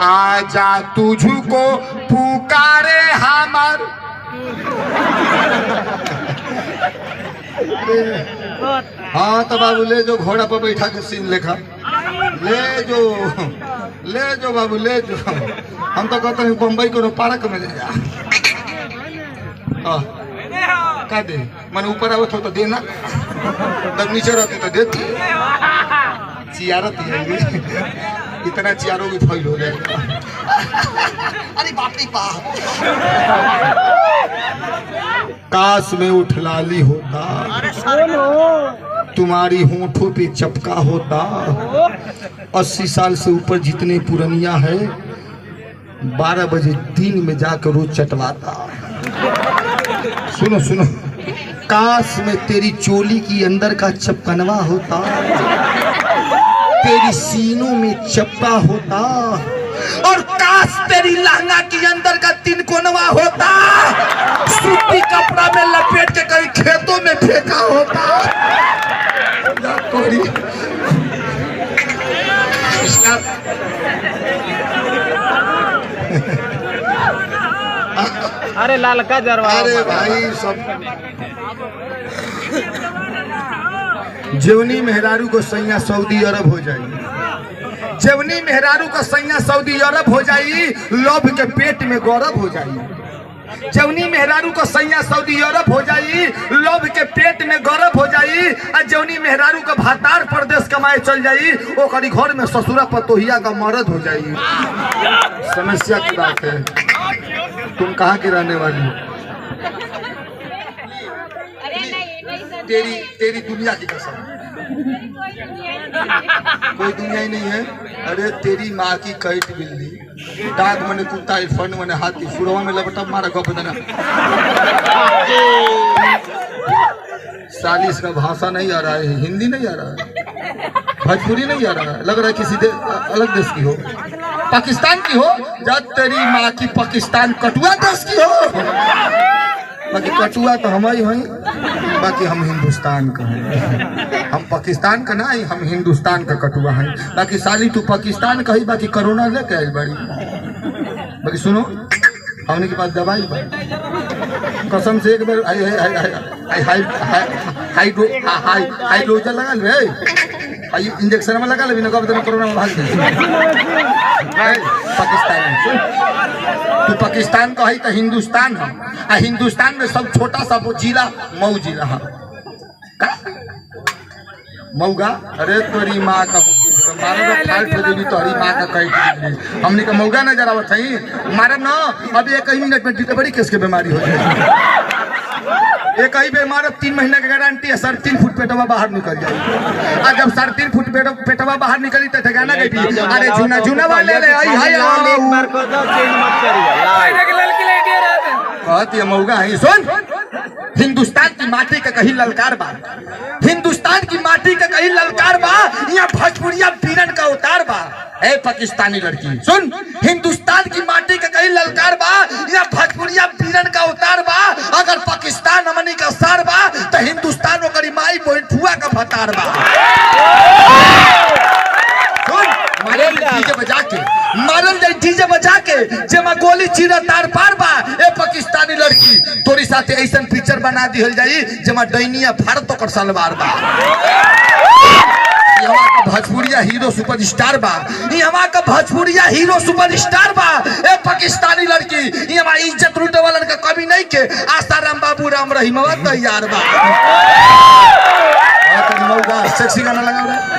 आजा तुझको पुकारे हमर। हाँ तो बाबू ले जो घोड़ा पर बैठा के सीन लेखा ले जो बाबू ले जो। हम तो कहते हैं बम्बई को पार्क में ले जा। का दे मन ऊपर आवत हो तो देना, तब नीचे रहती तो देती। चियारती है इतना चियारों की फैल हो जाएगा। अरे बाप रे बाप। काश में उठलाली होता, तुम्हारी होठों पे चपका होता। 80 साल से ऊपर जितने पुरनिया है 12 बजे दिन में जाकर रोज चटवाता। सुनो सुनो, काश में तेरी चोली की अंदर का चपकनवा होता, तेरी सीनों में चप्पा होता, और काश तेरी लहंगा की अंदर का 3 कोनवा होता, सूती कपड़ा में लपेट के कहीं खेतों में फेंका होता। अरे लालका जरवा। अरे भाई सब जेवनी मेहरारू को सैया सऊदी अरब हो जाएगी। जेवनी मेहरारू को सैया सऊदी अरब हो जाएगी, लोभ के पेट में गौरव हो जाएगी। जवनी मेहरारू को सैया सऊदी अरब हो जाएगी, लोभ के पेट में गौरव हो जाएगी। और जवनी मेहरारू का भातार प्रदेश कमाए चल जाएगी, वो कड़ी घर में ससुरा पतोहिया का मर्द हो जाएगी। समस्या की बात है। तुम कहाँ की रहने वाली हो? तेरी दुनिया की कसम कोई दुनिया ही नहीं है। अरे तेरी माँ की कैट बिल्ली, डाक मने कुत्ता, फन मने हाथी, सुरवा में लपटा मारा गप देना। सालिस का भाषा नहीं आ रहा है, हिंदी नहीं आ रहा है, भोजपुरी नहीं आ रहा है, लग रहा है किसी अलग देश की हो, पाकिस्तान की हो। जब तेरी माँ की पाकिस्तान कटुआ देश की हो। बाकी कटुआ तो हम ही हैं, बाकी हम हिंदुस्तान का हैं। हम पाकिस्तान का ना ही, हम हिंदुस्तान का कटुआ हैं। बाकी साली तू पाकिस्तान का ही, बाकी कोरोना लेके आई बड़ी। बाकी सुनो, हमने के पास दवाई बा, कसम से एक बार हाइड्रोजन लगा ले, इंजेक्शन में लगा ले, कोरोना में भाग दे। पाकिस्तान तू पाकिस्तान का है तो हिंदुस्तान है, और हिंदुस्तान में सब छोटा सा वो जिला मऊ जिला है। मऊगा, अरे तोरी माँ का तोरी माँ का कही हमने का मऊगा नजर आवत है। मारे ना अभी 1 मिनट में डिलीवरी केस के बीमारी हो जाए। एक ही बीमार 3 महीने की गारंटी है। 3.5 फुट पेटवा बाहर निकल जाए। और जब 3.5 फुट पेटवा बाहर निकली तो ठिकाना गई। अरे जूना जूना वाले ले आई हाय कहती है मऊगा है। सुन, हिंदुस्तान की माटी का कहीं ललकार बा, हिंदुस्तान की माटी का कहीं ललकार बा, यहाँ भोजपुरिया बीरन का उतार बा। ए पाकिस्तानी लड़की सुन, हिंदुस्तान की माटी का कहीं ललकार बा, यहाँ भोजपुरिया बीरन का उतार बा। अगर पाकिस्तान हमनी का सार बा तो हिंदुस्तान ओकरी माई बहन फुआ का भतार बा। डीजे बजा के मारल जाए, डीजे बजा के जेमा गोली चीरा तार पार बा। ए पाकिस्तानी लड़की तोरी साथे ऐसन पिक्चर बना दिहल जाई जेमा दैनिया भारत ओकर सलवार बा। यहाँ का भोजपुरिया हीरो सुपरस्टार बा, यहाँ का भोजपुरिया हीरो सुपरस्टार बा। ए पाकिस्तानी लड़की यहाँ इज्जत लूटे वालन का कभी नहीं के। आसाराम बाबू राम रहीम तैयार बा। सेक्सी गाना लगा रहा है।